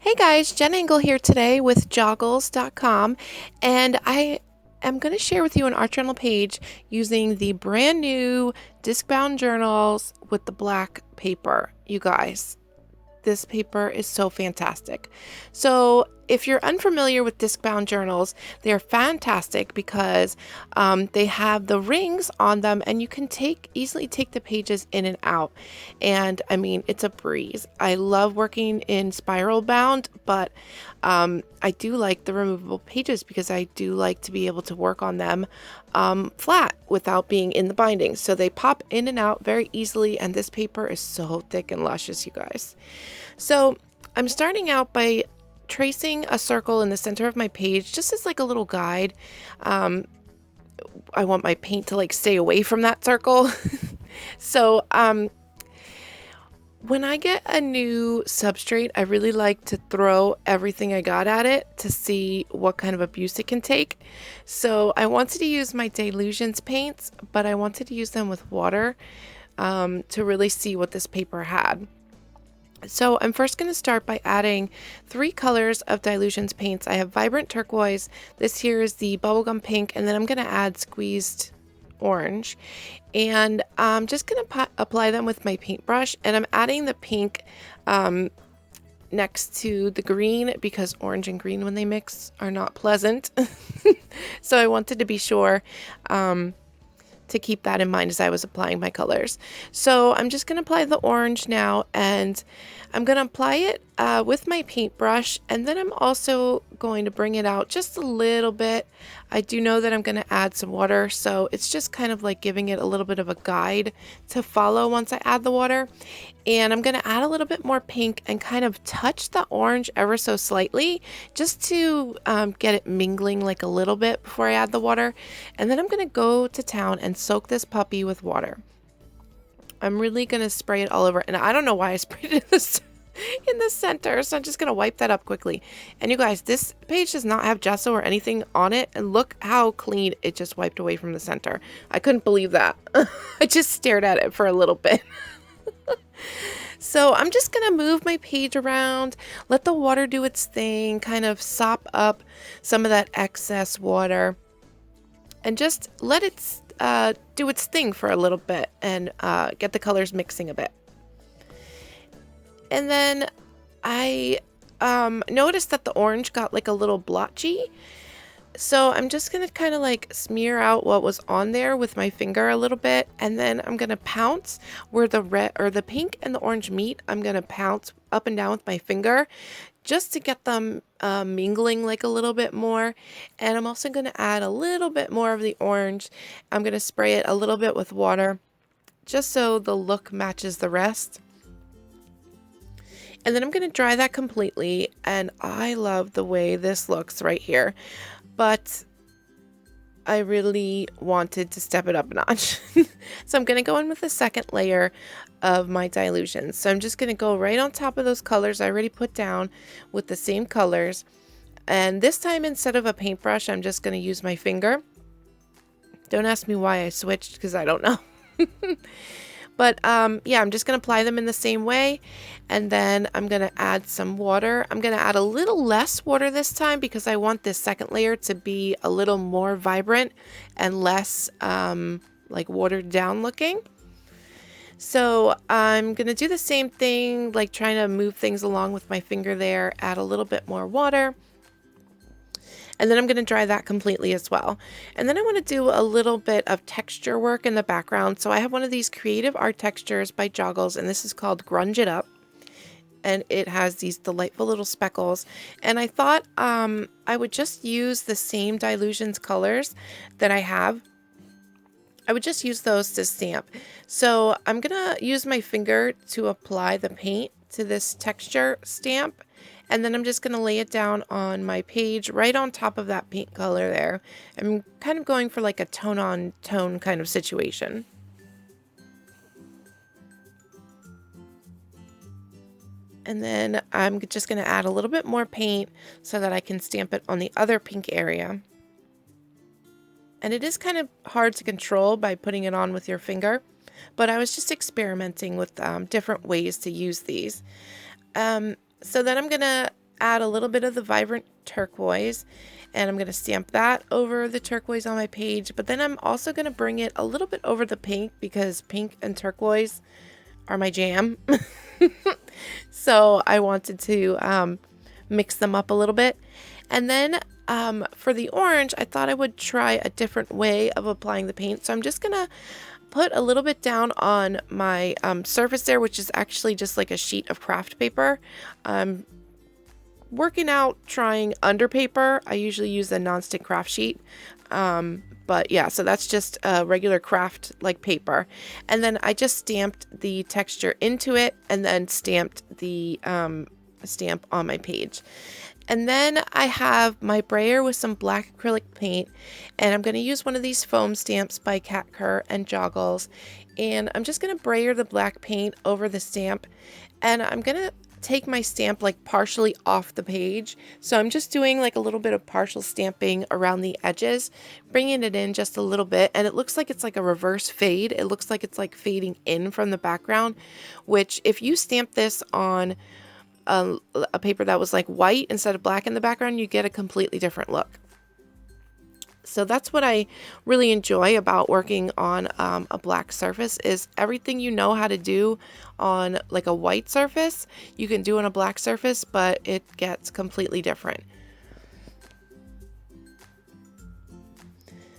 Hey guys, Jen Engel here today with Joggles.com, and I am going to share with you an art journal page using the brand new disc-bound journals with the black paper. You guys, this paper is so fantastic. So if you're unfamiliar with disc-bound journals, they're fantastic because they have the rings on them and you can easily take the pages in and out. And I mean, it's a breeze. I love working in spiral bound, but I do like the removable pages because I do like to be able to work on them flat without being in the binding. So they pop in and out very easily, and this paper is so thick and luscious, you guys. So I'm starting out by tracing a circle in the center of my page just as like a little guide. I want my paint to like stay away from that circle. So when I get a new substrate, I really like to throw everything I got at it to see what kind of abuse it can take. So I wanted to use my Dilutions paints, but I wanted to use them with water to really see what this paper had. So I'm first going to start by adding 3 colors of Dilutions paints. I have Vibrant Turquoise, this here is the Bubblegum Pink, and then I'm going to add Squeezed Orange. And I'm just going to apply them with my paintbrush, and I'm adding the pink next to the green because orange and green when they mix are not pleasant. So I wanted to be sure to keep that in mind as I was applying my colors. So I'm just going to apply the orange now, and I'm going to apply it with my paintbrush, and then I'm also going to bring it out just a little bit. I do know that I'm going to add some water, so it's just kind of like giving it a little bit of a guide to follow once I add the water. And I'm going to add a little bit more pink and kind of touch the orange ever so slightly just to get it mingling like a little bit before I add the water. And then I'm going to go to town and soak this puppy with water. I'm really going to spray it all over. And I don't know why I sprayed it in the center, so I'm just going to wipe that up quickly. And you guys, this page does not have gesso or anything on it, and look how clean it just wiped away from the center. I couldn't believe that. I just stared at it for a little bit. So I'm just going to move my page around, let the water do its thing, kind of sop up some of that excess water, and just let it do its thing for a little bit and get the colors mixing a bit. And then I noticed that the orange got like a little blotchy. So I'm just going to kind of like smear out what was on there with my finger a little bit. And then I'm going to pounce where the red or the pink and the orange meet. I'm going to pounce up and down with my finger just to get them mingling like a little bit more. And I'm also going to add a little bit more of the orange. I'm going to spray it a little bit with water just so the look matches the rest. And then I'm going to dry that completely, and I love the way this looks right here, but I really wanted to step it up a notch. So I'm going to go in with the second layer of my dilutions. So I'm just going to go right on top of those colors I already put down with the same colors, and this time instead of a paintbrush, I'm just going to use my finger. Don't ask me why I switched, because I don't know. But yeah, I'm just going to apply them in the same way, and then I'm going to add some water. I'm going to add a little less water this time because I want this second layer to be a little more vibrant and less like watered down looking. So I'm going to do the same thing, like trying to move things along with my finger there, add a little bit more water. And then I'm going to dry that completely as well. And then I want to do a little bit of texture work in the background. So I have one of these creative art textures by Joggles, and this is called Grunge It Up. And it has these delightful little speckles. And I thought I would just use the same Dilutions colors that I have. I would just use those to stamp. So I'm going to use my finger to apply the paint to this texture stamp. And then I'm just going to lay it down on my page right on top of that paint color there. I'm kind of going for like a tone on tone kind of situation. And then I'm just going to add a little bit more paint so that I can stamp it on the other pink area. And it is kind of hard to control by putting it on with your finger, but I was just experimenting with different ways to use these. So then I'm going to add a little bit of the vibrant turquoise, and I'm going to stamp that over the turquoise on my page. But then I'm also going to bring it a little bit over the pink because pink and turquoise are my jam. So I wanted to mix them up a little bit. And then for the orange, I thought I would try a different way of applying the paint. So I'm just going to put a little bit down on my surface there, which is actually just like a sheet of craft paper. Working out trying under paper. I usually use a nonstick craft sheet. But yeah, so that's just a regular craft like paper. And then I just stamped the texture into it and then stamped the stamp on my page. And then I have my brayer with some black acrylic paint, and I'm going to use one of these foam stamps by Kerr and Joggles. And I'm just going to brayer the black paint over the stamp, and I'm going to take my stamp like partially off the page. So I'm just doing like a little bit of partial stamping around the edges, bringing it in just a little bit, and it looks like it's like a reverse fade. It looks like it's like fading in from the background, which if you stamp this on a paper that was like white instead of black in the background, you get a completely different look. So that's what I really enjoy about working on a black surface, is everything you know how to do on like a white surface, you can do on a black surface, but it gets completely different.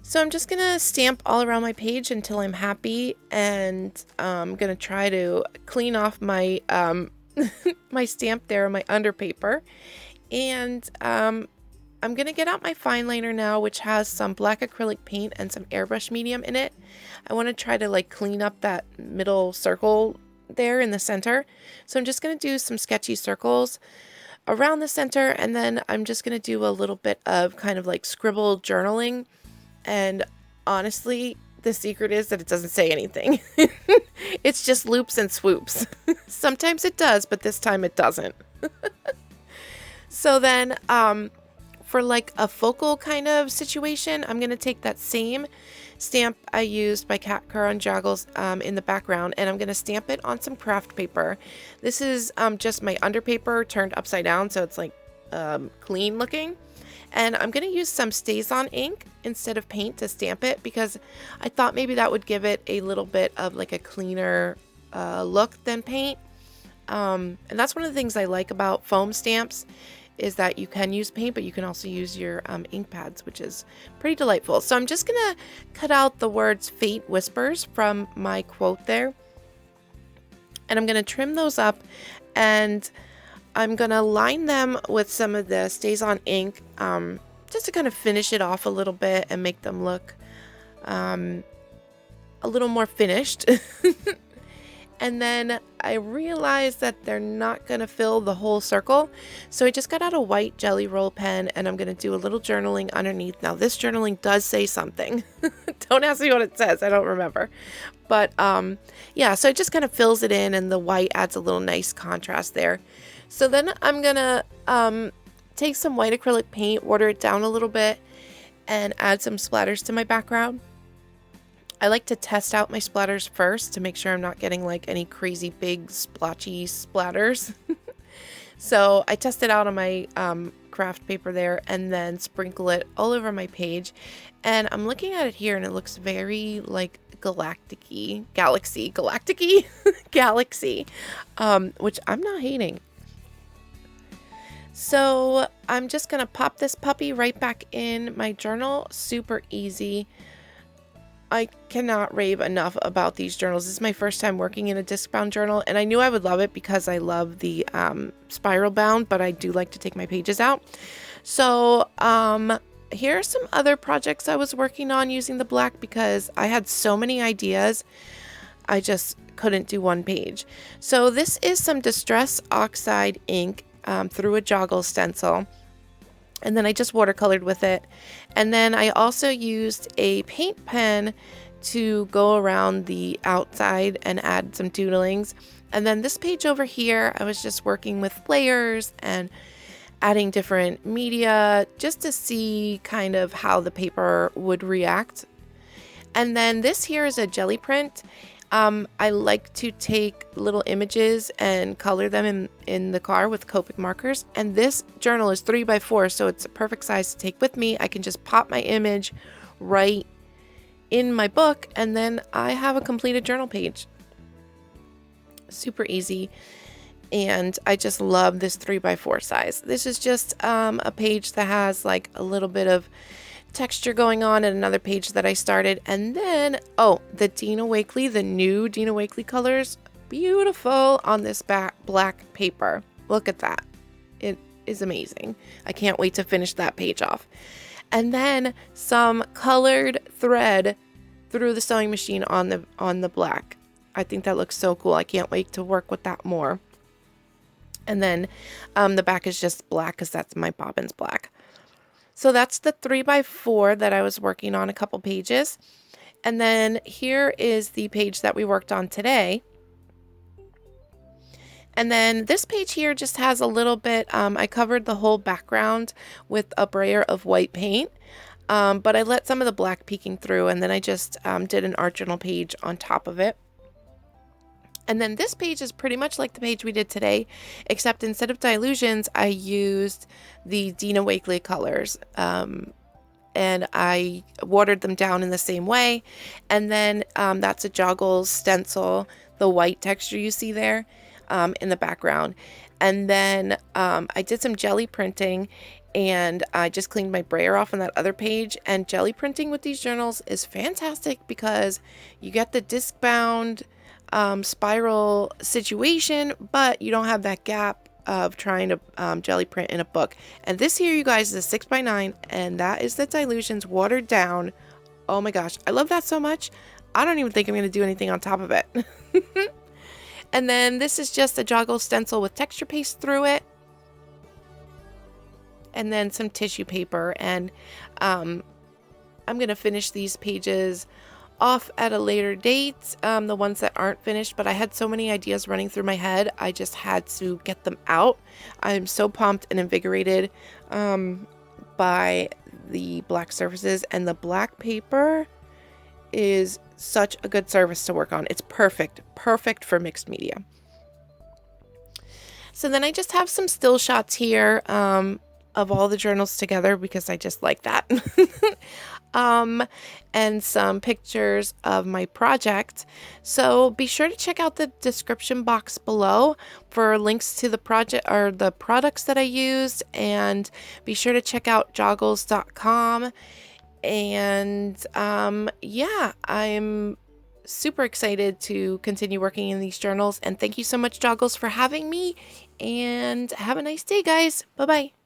So I'm just going to stamp all around my page until I'm happy, and I'm going to try to clean off my my stamp there, my under paper. And I'm going to get out my fine liner now, which has some black acrylic paint and some airbrush medium in it. I want to try to like clean up that middle circle there in the center. So I'm just going to do some sketchy circles around the center, and then I'm just going to do a little bit of kind of like scribble journaling. And honestly, the secret is that it doesn't say anything. It's just loops and swoops. Sometimes it does, but this time it doesn't. So then for like a focal kind of situation, I'm going to take that same stamp I used by Kerr and Joggles in the background, and I'm going to stamp it on some craft paper. This is just my under paper turned upside down, so it's like clean looking. And I'm going to use some StazOn ink instead of paint to stamp it, because I thought maybe that would give it a little bit of like a cleaner look than paint. And that's one of the things I like about foam stamps, is that you can use paint, but you can also use your ink pads, which is pretty delightful. So I'm just going to cut out the words "Fate Whispers" from my quote there. And I'm going to trim those up, and I'm going to line them with some of the StazOn ink just to kind of finish it off a little bit and make them look a little more finished. And then I realized that they're not going to fill the whole circle. So I just got out a white jelly roll pen, and I'm going to do a little journaling underneath. Now this journaling does say something. Don't ask me what it says. I don't remember. But yeah, so it just kind of fills it in, and the white adds a little nice contrast there. So then I'm going to take some white acrylic paint, water it down a little bit, and add some splatters to my background. I like to test out my splatters first to make sure I'm not getting like any crazy big splotchy splatters. So I test it out on my craft paper there, and then sprinkle it all over my page. And I'm looking at it here, and it looks very like galactic-y, galaxy, which I'm not hating. So I'm just going to pop this puppy right back in my journal. Super easy. I cannot rave enough about these journals. This is my first time working in a disc bound journal, and I knew I would love it because I love the spiral bound, but I do like to take my pages out. So here are some other projects I was working on using the black, because I had so many ideas. I just couldn't do one page. So this is some Distress Oxide ink through a Joggles stencil. And then I just watercolored with it. And then I also used a paint pen to go around the outside and add some doodlings. And then this page over here, I was just working with layers and adding different media just to see kind of how the paper would react. And then this here is a jelly print. I like to take little images and color them in the car with Copic markers. And this journal is 3x4, so it's a perfect size to take with me. I can just pop my image right in my book, and then I have a completed journal page. Super easy. And I just love this 3x4 size. This is just a page that has like a little bit of texture going on, and another page that I started. And then, oh, the Dina Wakley, the new Dina Wakley colors, beautiful on this black paper. Look at that. It is amazing. I can't wait to finish that page off. And then some colored thread through the sewing machine on the black. I think that looks so cool. I can't wait to work with that more. And then the back is just black because that's my bobbins black. So that's the 3x4 that I was working on, a couple pages. And then here is the page that we worked on today. And then this page here just has a little bit, I covered the whole background with a brayer of white paint, but I let some of the black peeking through, and then I just did an art journal page on top of it. And then this page is pretty much like the page we did today, except instead of dilutions, I used the Dina Wakley colors. And I watered them down in the same way. And then that's a Joggles stencil, the white texture you see there in the background. And then I did some jelly printing, and I just cleaned my brayer off on that other page. And jelly printing with these journals is fantastic because you get the disc bound spiral situation, but you don't have that gap of trying to jelly print in a book. And this here, you guys, is a 6x9, and that is the dilutions watered down. Oh my gosh, I love that so much. I don't even think I'm going to do anything on top of it. And then this is just a Joggles stencil with texture paste through it, and then some tissue paper. And I'm going to finish these pages off at a later date, the ones that aren't finished, but I had so many ideas running through my head, I just had to get them out. I'm so pumped and invigorated by the black surfaces, and the black paper is such a good surface to work on. It's perfect for mixed media. So then I just have some still shots here of all the journals together because I just like that. And some pictures of my project. So be sure to check out the description box below for links to the project or the products that I used, and be sure to check out joggles.com. And yeah, I'm super excited to continue working in these journals, and thank you so much, Joggles, for having me, and have a nice day, guys. Bye bye.